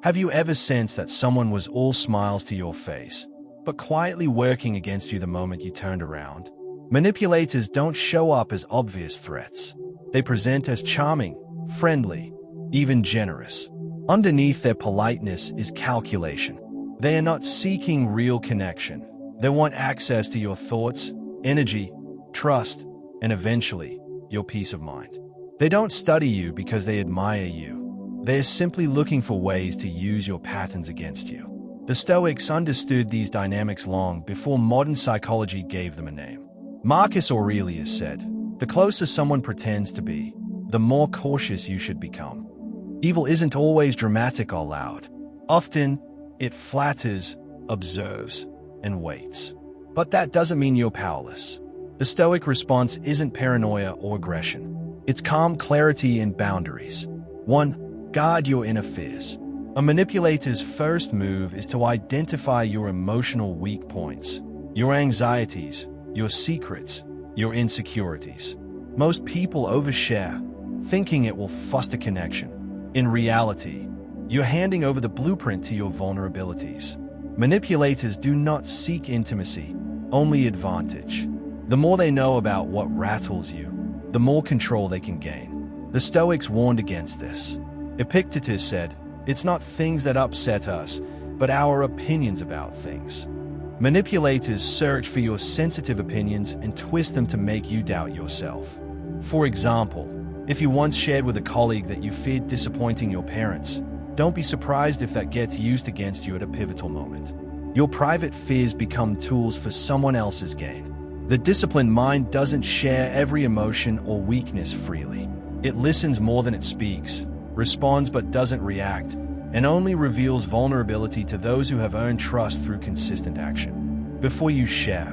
Have you ever sensed that someone was all smiles to your face, but quietly working against you the moment you turned around? Manipulators don't show up as obvious threats. They present as charming, friendly, even generous. Underneath their politeness is calculation. They are not seeking real connection. They want access to your thoughts, energy, trust, and eventually, your peace of mind. They don't study you because they admire you. They are simply looking for ways to use your patterns against you. The Stoics understood these dynamics long before modern psychology gave them a name. Marcus Aurelius said, "The closer someone pretends to be, the more cautious you should become." Evil isn't always dramatic or loud. Often, it flatters, observes, and waits. But that doesn't mean you're powerless. The Stoic response isn't paranoia or aggression. It's calm clarity and boundaries. 1. Guard your inner fears. A manipulator's first move is to identify your emotional weak points, your anxieties, your secrets, your insecurities. Most people overshare, thinking it will foster connection. In reality, you're handing over the blueprint to your vulnerabilities. Manipulators do not seek intimacy, only advantage. The more they know about what rattles you, the more control they can gain. The Stoics warned against this. Epictetus said, "It's not things that upset us, but our opinions about things." Manipulators search for your sensitive opinions and twist them to make you doubt yourself. For example, if you once shared with a colleague that you feared disappointing your parents, don't be surprised if that gets used against you at a pivotal moment. Your private fears become tools for someone else's gain. The disciplined mind doesn't share every emotion or weakness freely. It listens more than it speaks, responds but doesn't react, and only reveals vulnerability to those who have earned trust through consistent action. Before you share,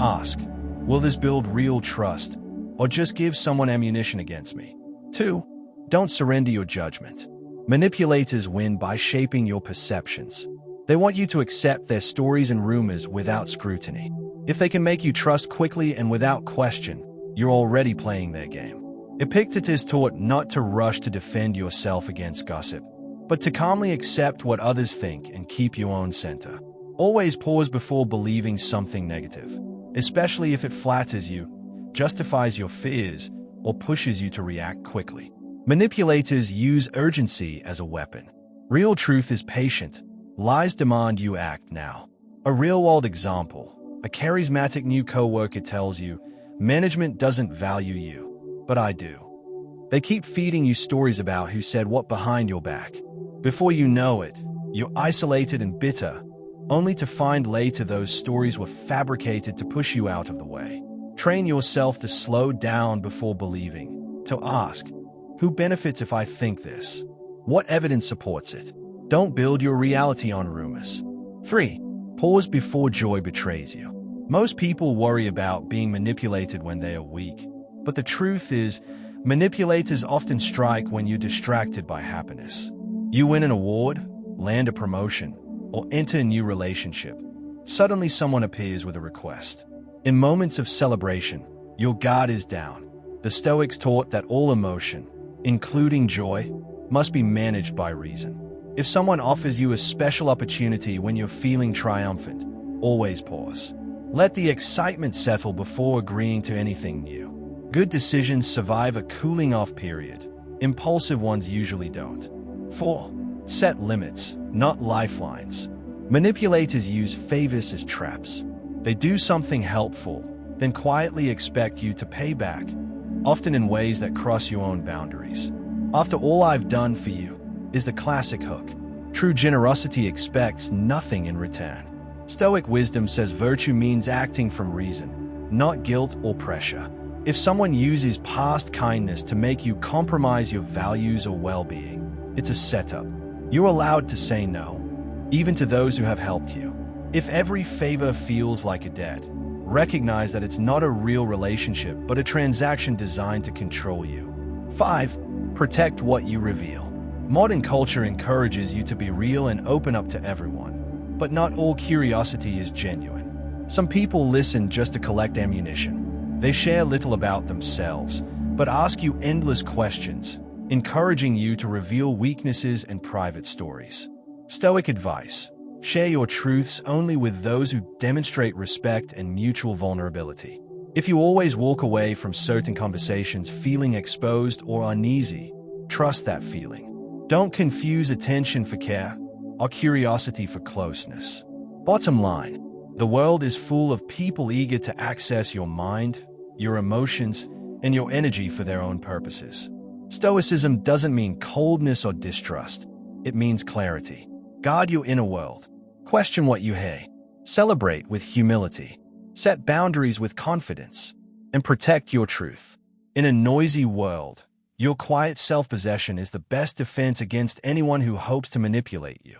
ask, will this build real trust, or just give someone ammunition against me? 2. Don't surrender your judgment. Manipulators win by shaping your perceptions. They want you to accept their stories and rumors without scrutiny. If they can make you trust quickly and without question, you're already playing their game. Epictetus taught not to rush to defend yourself against gossip, but to calmly accept what others think and keep your own center. Always pause before believing something negative, especially if it flatters you, justifies your fears, or pushes you to react quickly. Manipulators use urgency as a weapon. Real truth is patient. Lies demand you act now. A real-world example. A charismatic new coworker tells you, management doesn't value you, but I do. They keep feeding you stories about who said what behind your back. Before you know it, you're isolated and bitter, only to find later those stories were fabricated to push you out of the way. Train yourself to slow down before believing, to ask, who benefits if I think this? What evidence supports it? Don't build your reality on rumors. 3. Pause before joy betrays you. Most people worry about being manipulated when they are weak, but the truth is, manipulators often strike when you're distracted by happiness. You win an award, land a promotion, or enter a new relationship. Suddenly someone appears with a request. In moments of celebration, your guard is down. The Stoics taught that all emotion, including joy, must be managed by reason. If someone offers you a special opportunity when you're feeling triumphant, always pause. Let the excitement settle before agreeing to anything new. Good decisions survive a cooling-off period. Impulsive ones usually don't. 4. Set limits, not lifelines. Manipulators use favors as traps. They do something helpful, then quietly expect you to pay back, often in ways that cross your own boundaries. After all I've done for you is the classic hook. True generosity expects nothing in return. Stoic wisdom says virtue means acting from reason, not guilt or pressure. If someone uses past kindness to make you compromise your values or well-being, it's a setup. You're allowed to say no, even to those who have helped you. If every favor feels like a debt, recognize that it's not a real relationship but a transaction designed to control you. 5. Protect what you reveal. Modern culture encourages you to be real and open up to everyone. But not all curiosity is genuine. Some people listen just to collect ammunition. They share little about themselves, but ask you endless questions, encouraging you to reveal weaknesses and private stories. Stoic advice: share your truths only with those who demonstrate respect and mutual vulnerability. If you always walk away from certain conversations feeling exposed or uneasy, trust that feeling. Don't confuse attention for care or curiosity for closeness. Bottom line, the world is full of people eager to access your mind, your emotions, and your energy for their own purposes. Stoicism doesn't mean coldness or distrust. It means clarity. Guard your inner world. Question what you hate. Celebrate with humility. Set boundaries with confidence. And protect your truth. In a noisy world, your quiet self-possession is the best defense against anyone who hopes to manipulate you.